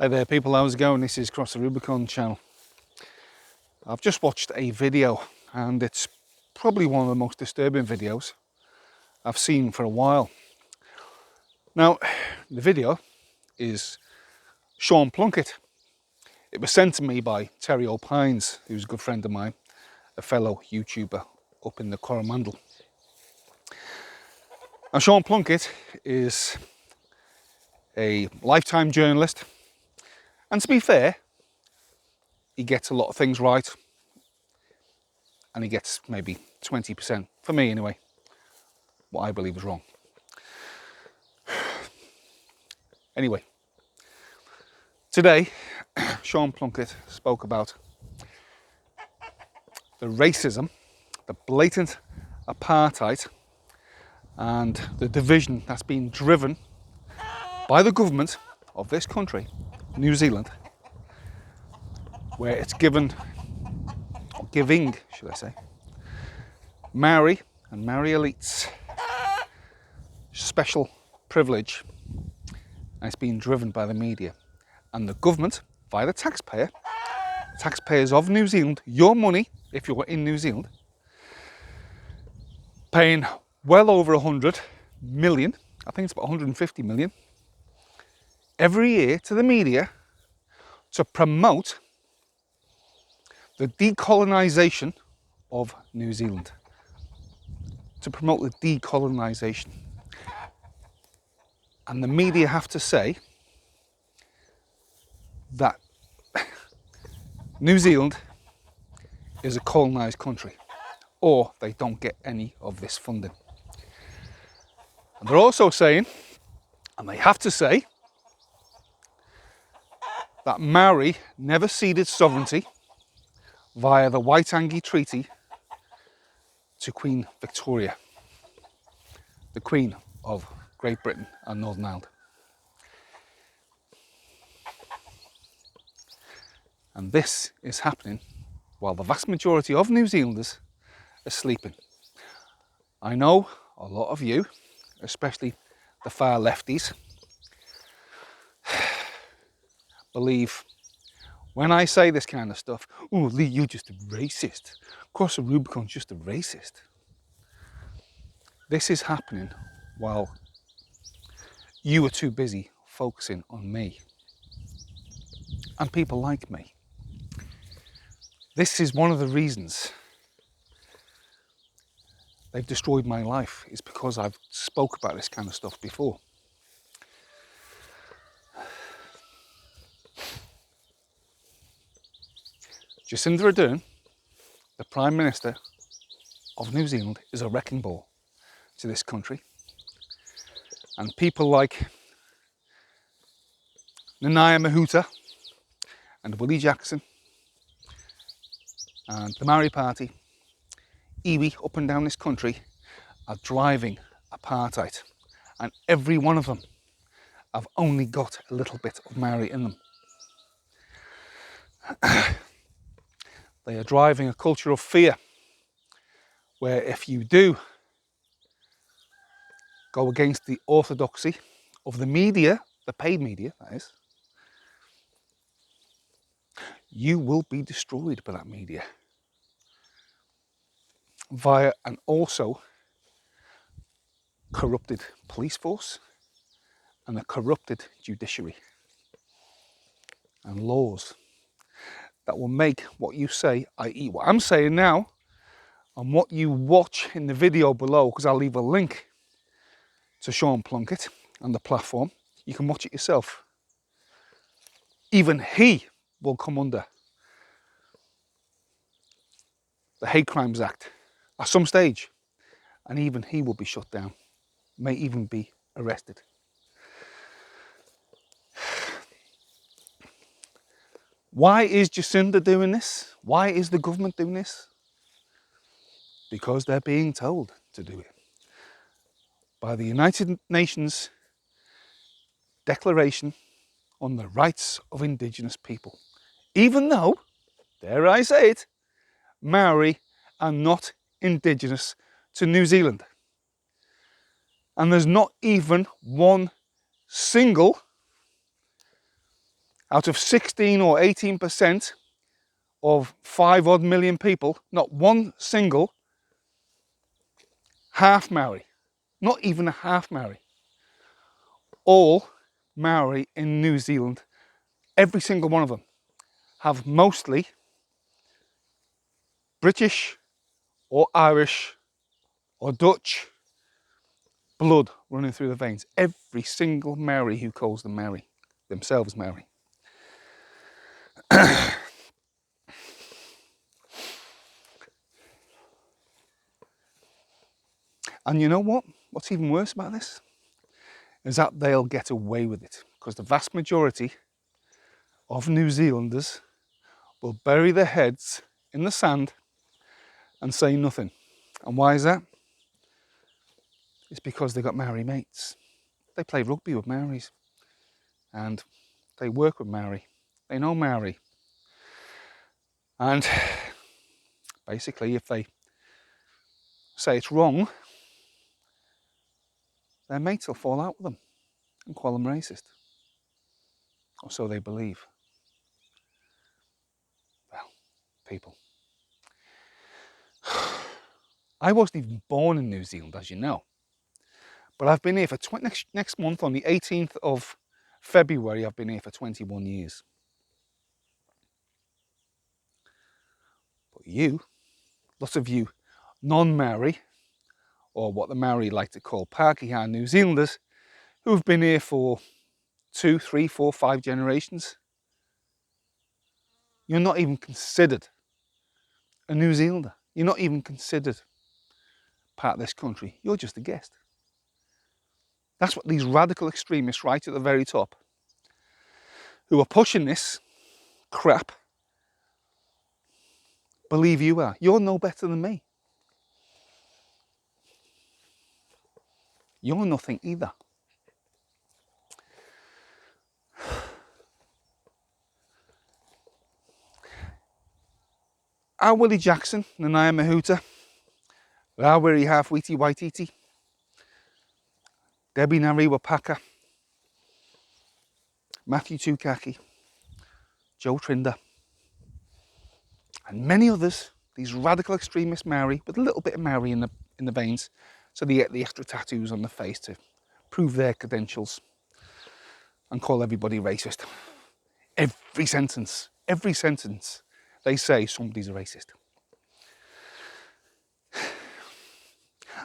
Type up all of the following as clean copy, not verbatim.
Hey there people, how's it going? This is Cross the Rubicon channel. I've just watched a video and it's probably one of the most disturbing videos I've seen for a while. Now, the video is Sean Plunket. It was sent to me by Terry O'Pines, who's a good friend of mine, a fellow YouTuber up in the Coromandel. Now, Sean Plunket is a lifetime journalist, and to be fair, he gets a lot of things right, and he gets maybe 20%, for me anyway, what I believe is wrong. Anyway, today, Sean Plunket spoke about the racism, the blatant apartheid, and the division that's been driven by the government of this country, New Zealand, where it's giving, should I say, Maori and Maori elites special privilege, and it's being driven by the media and the government via the taxpayers of New Zealand, your money if you're in New Zealand, paying well over 100 million, I think it's about 150 million, every year to the media to promote the decolonisation of New Zealand. To promote the decolonisation. And the media have to say that New Zealand is a colonised country, or they don't get any of this funding. And they're also saying, and they have to say, that Maori never ceded sovereignty via the Waitangi Treaty to Queen Victoria, the Queen of Great Britain and Northern Ireland. And this is happening while the vast majority of New Zealanders are sleeping. I know a lot of you, especially the far lefties, believe when I say this kind of stuff, oh Lee, you're just a racist. Cross the Rubicon's just a racist. This is happening while you are too busy focusing on me and people like me. This is one of the reasons they've destroyed my life, is because I've spoke about this kind of stuff before. Jacinda Ardern, the Prime Minister of New Zealand, is a wrecking ball to this country. And people like Nanaia Mahuta and Willie Jackson and the Maori Party, iwi up and down this country, are driving apartheid. And every one of them have only got a little bit of Maori in them. They are driving a culture of fear, where if you do go against the orthodoxy of the media, the paid media that is, you will be destroyed by that media via an also corrupted police force and a corrupted judiciary and laws that will make what you say, i.e. what I'm saying now, and what you watch in the video below, because I'll leave a link to Sean Plunket and the platform, you can watch it yourself. Even he will come under the Hate Crimes Act at some stage, and even he will be shut down, may even be arrested. Why is Jacinda doing this? Why is the government doing this? Because they're being told to do it by the United Nations Declaration on the Rights of Indigenous People. Even though, dare I say it, Maori are not indigenous to New Zealand. And there's not even one single Out of 16 or 18% of 5 odd million people, not one single half Maori, not even a half Maori. All Maori in New Zealand, every single one of them, have mostly British or Irish or Dutch blood running through the veins. Every single Maori who calls them Maori, themselves Maori. And you know what? What's even worse about this is that they'll get away with it, because the vast majority of New Zealanders will bury their heads in the sand and say nothing. And why is that? It's because they've got Maori mates. They play rugby with Maoris and they work with Maori. They know Maori. And basically, if they say it's wrong, their mates will fall out with them and call them racist. Or so they believe. Well, people. I wasn't even born in New Zealand, as you know. But I've been here for next month, on the 18th of February, I've been here for 21 years. But you, lots of you non-Maori, or what the Maori like to call pakeha New Zealanders, who've been here for 2, 3, 4, 5 generations, you're not even considered a New Zealander. You're not even considered part of this country. You're just a guest. That's what these radical extremists right at the very top, who are pushing this crap, believe you are. You're no better than me. You're nothing either. Our Willie Jackson, Nanaia Mahuta, Rawiri Waititi, Debbie Nariwa Paka, Matthew Tukaki, Joe Trinder, and many others, these radical extremist Maori, with a little bit of Maori in the veins, so they get the extra tattoos on the face to prove their credentials and call everybody racist. Every sentence they say somebody's a racist.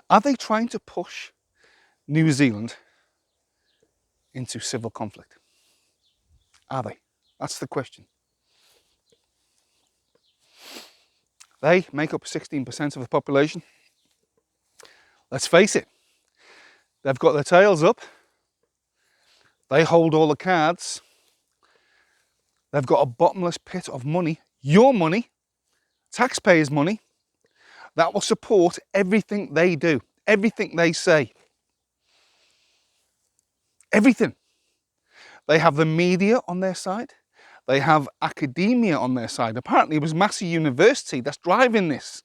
Are they trying to push New Zealand into civil conflict? Are they? That's the question. They make up 16% of the population. Let's face it, they've got their tails up. They hold all the cards. They've got a bottomless pit of money, your money, taxpayers' money, that will support everything they do, everything they say. Everything. They have the media on their side. They have academia on their side. Apparently it was Massey University that's driving this.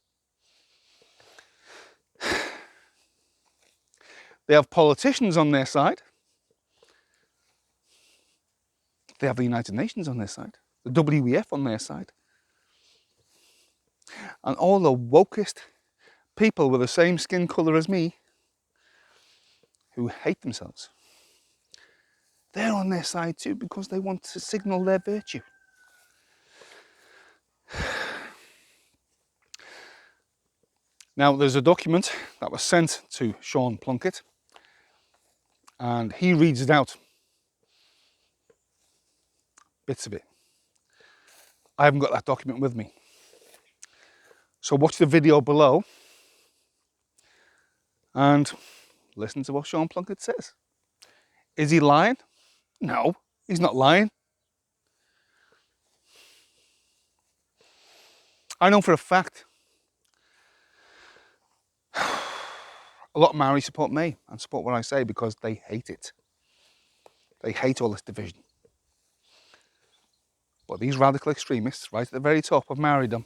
They have politicians on their side. They have the United Nations on their side. The WEF on their side. And all the wokest people with the same skin colour as me who hate themselves, they're on their side too, because they want to signal their virtue. Now, there's a document that was sent to Sean Plunket, and he reads it out, bits of it. I haven't got that document with me. So watch the video below and listen to what Sean Plunket says. Is he lying? No, he's not lying. I know for a fact a lot of Maori support me and support what I say because they hate it. They hate all this division. But these radical extremists, right at the very top of Maoridom,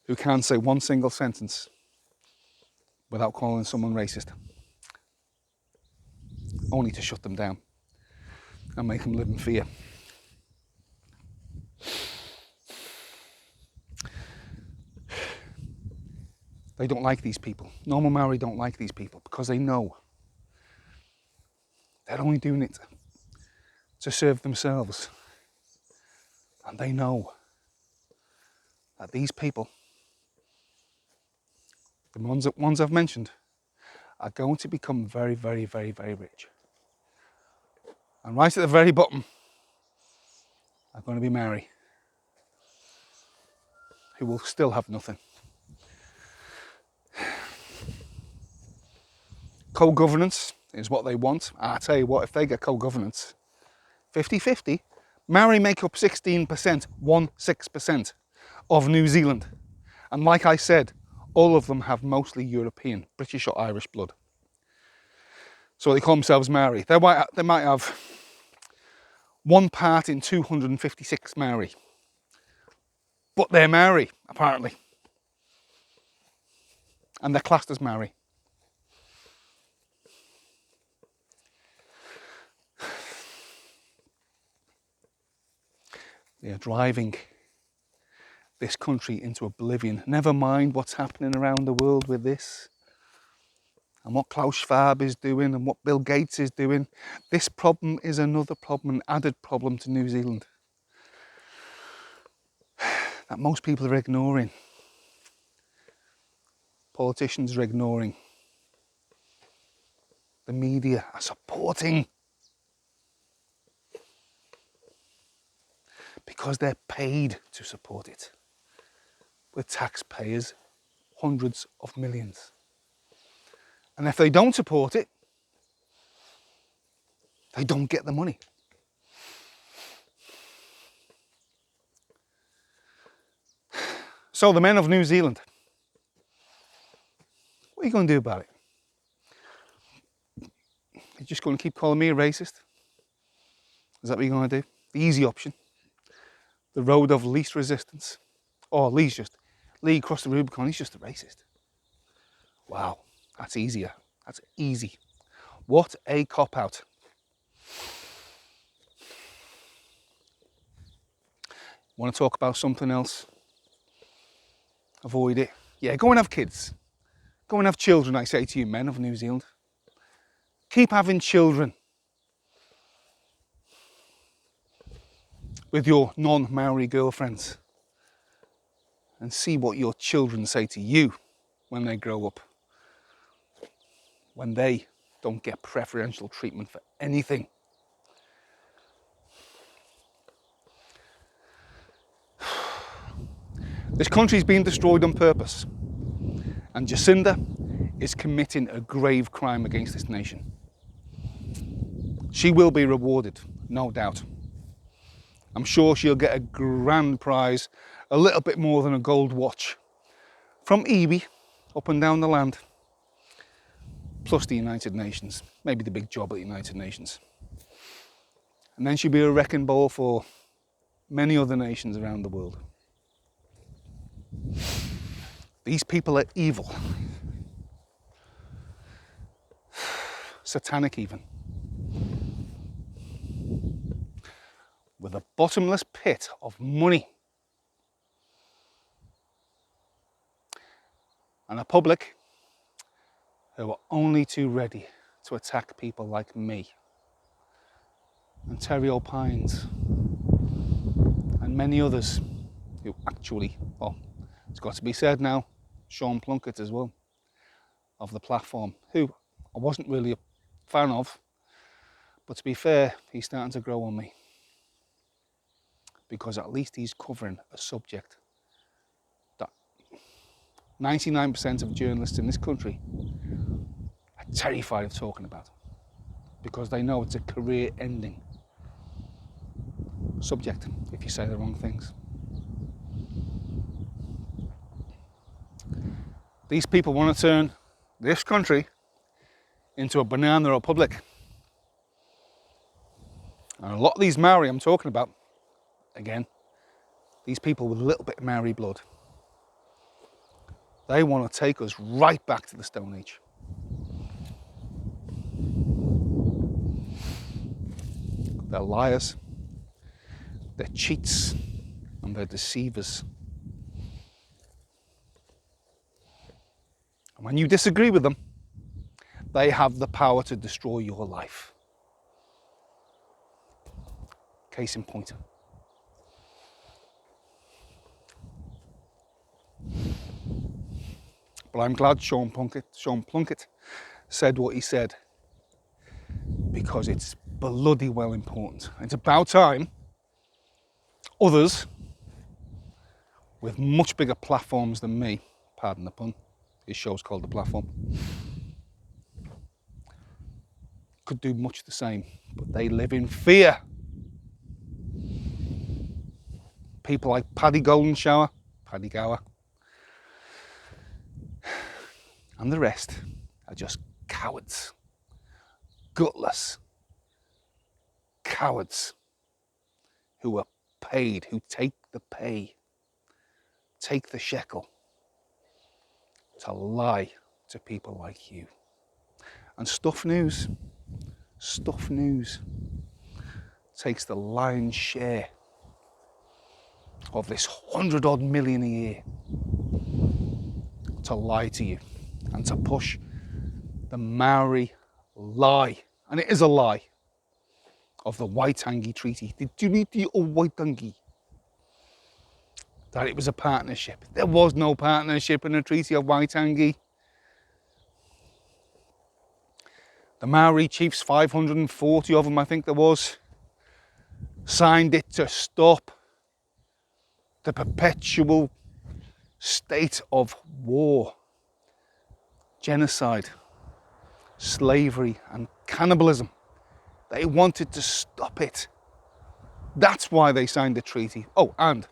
who can't say one single sentence without calling someone racist, only to shut them down and make them live in fear. They don't like these people. Normal Maori don't like these people because they know they're only doing it to serve themselves. And they know that these people, the ones I've mentioned, are going to become very, very, very, very rich. And right at the very bottom are going to be Maori, who will still have nothing. Co-governance is what they want. I tell you what, if they get co-governance, 50-50, Maori make up 16%, 16% of New Zealand. And like I said, all of them have mostly European, British or Irish blood. So they call themselves Maori. They might have one part in 256 Maori. But they're Maori, apparently. And they're classed as Maori. They are driving this country into oblivion. Never mind what's happening around the world with this, and what Klaus Schwab is doing, and what Bill Gates is doing. This problem is another problem, an added problem to New Zealand, that most people are ignoring. Politicians are ignoring. The media are supporting. Because they're paid to support it. With taxpayers, hundreds of millions. And if they don't support it, they don't get the money. So the men of New Zealand, what are you going to do about it? You're just going to keep calling me a racist? Is that what you're going to do? The easy option. The road of least resistance. Or Lee crossed the Rubicon, he's just a racist. Wow, that's easier. That's easy. What a cop-out. Want to talk about something else? Avoid it. Yeah, go and have kids. Go and have children, I say to you men of New Zealand. Keep having children with your non-Maori girlfriends and see what your children say to you when they grow up, when they don't get preferential treatment for anything. This country's been destroyed on purpose, and Jacinda is committing a grave crime against this nation. She will be rewarded, no doubt. I'm sure she'll get a grand prize, a little bit more than a gold watch, from Iwi, up and down the land, plus the United Nations, maybe the big job at the United Nations. And then she'll be a wrecking ball for many other nations around the world. These people are evil. Satanic even. With a bottomless pit of money. And a public who are only too ready to attack people like me and Terry O'Pines and many others who actually, well, it's got to be said now, Sean Plunket as well, of the platform, who I wasn't really a fan of, but to be fair, he's starting to grow on me, because at least he's covering a subject that 99% of journalists in this country are terrified of talking about, because they know it's a career-ending subject if you say the wrong things. These people want to turn this country into a banana republic. And a lot of these Maori I'm talking about, again, these people with a little bit of Maori blood, they want to take us right back to the Stone Age. They're liars, they're cheats, and they're deceivers. And when you disagree with them, they have the power to destroy your life. Case in point. But I'm glad Sean Plunket said what he said, because it's bloody well important. It's about time others with much bigger platforms than me, pardon the pun, his show's called The Platform, could do much the same, but they live in fear. People like Paddy Gower, and the rest are just cowards, gutless cowards who are paid, who take the pay, take the shekel to lie to people like you. And Stuff News takes the lion's share of this 100-odd million a year to lie to you and to push the Maori lie, and it is a lie, of the Waitangi Treaty, the Treaty of Waitangi, that it was a partnership. There was no partnership in the Treaty of Waitangi. The Maori chiefs, 540 of them I think there was, signed it to stop the perpetual state of war, genocide, slavery and cannibalism. They wanted to stop it. That's why they signed the treaty. Oh, and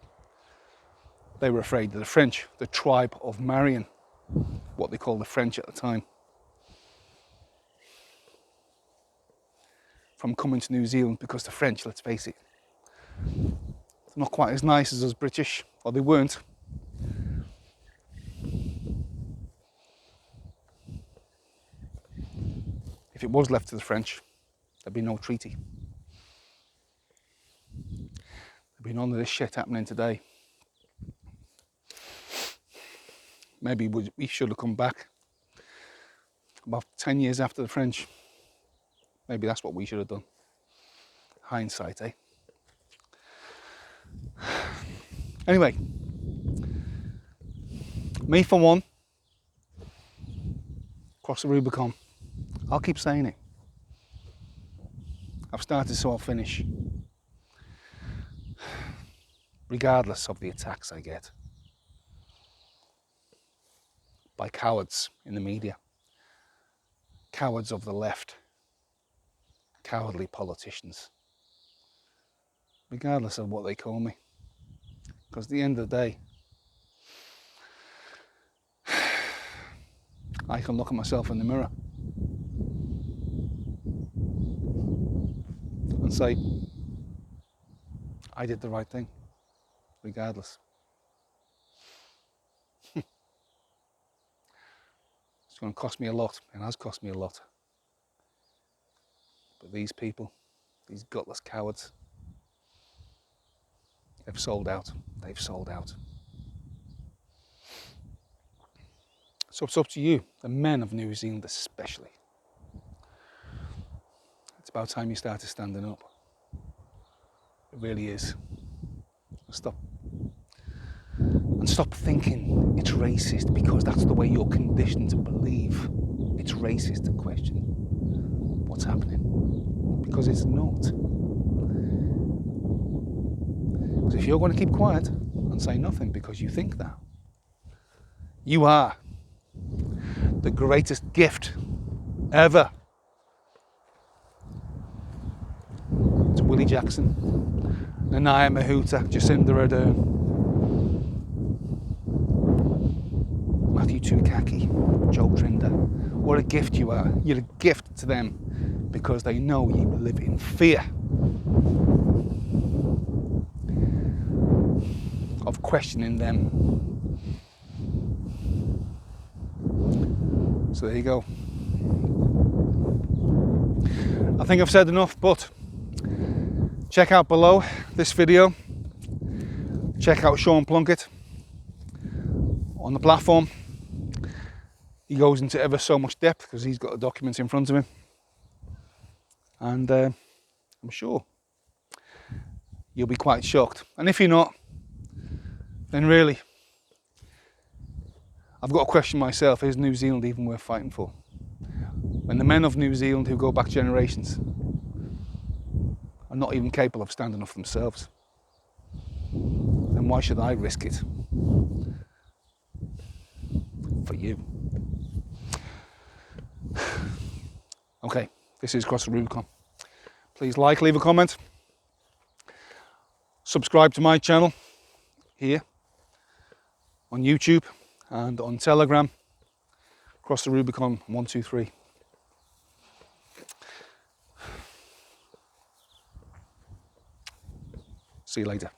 they were afraid of the French, the tribe of Marion, what they called the French at the time, from coming to New Zealand, because the French, let's face it, they're not quite as nice as us British, or they weren't. If it was left to the French, there'd be no treaty. There'd be none of this shit happening today. Maybe we should have come back about 10 years after the French. Maybe that's what we should have done. Hindsight, eh? Anyway, me for one, cross the Rubicon. I'll keep saying it. I've started, so I'll finish. Regardless of the attacks I get by cowards in the media, cowards of the left, cowardly politicians, regardless of what they call me. Because at the end of the day, I can look at myself in the mirror and say, I did the right thing, regardless. It's going to cost me a lot, and has cost me a lot. But these people, these gutless cowards, they've sold out. They've sold out. So it's up to you, the men of New Zealand especially. It's about time you started standing up. It really is. Stop. And stop thinking it's racist because that's the way you're conditioned to believe. It's racist to question what's happening. Because it's not. Because if you're going to keep quiet and say nothing because you think that, you are the greatest gift ever to Willie Jackson, Nanaia Mahuta, Jacinda and Matthew Tukaki, Joe Trinder. What a gift you are. You're a gift to them because they know you live in fear of questioning them. So there you go. I think I've said enough, but check out below this video. Check out Sean Plunket on The Platform. He goes into ever so much depth because he's got the documents in front of him, and I'm sure you'll be quite shocked. And if you're not, then really, I've got to question myself, is New Zealand even worth fighting for? When the men of New Zealand who go back generations are not even capable of standing up for themselves, then why should I risk it for you? Okay, this is Cross the Rubicon. Please like, leave a comment, subscribe to my channel here on YouTube and on Telegram, Cross the Rubicon 123. See you later.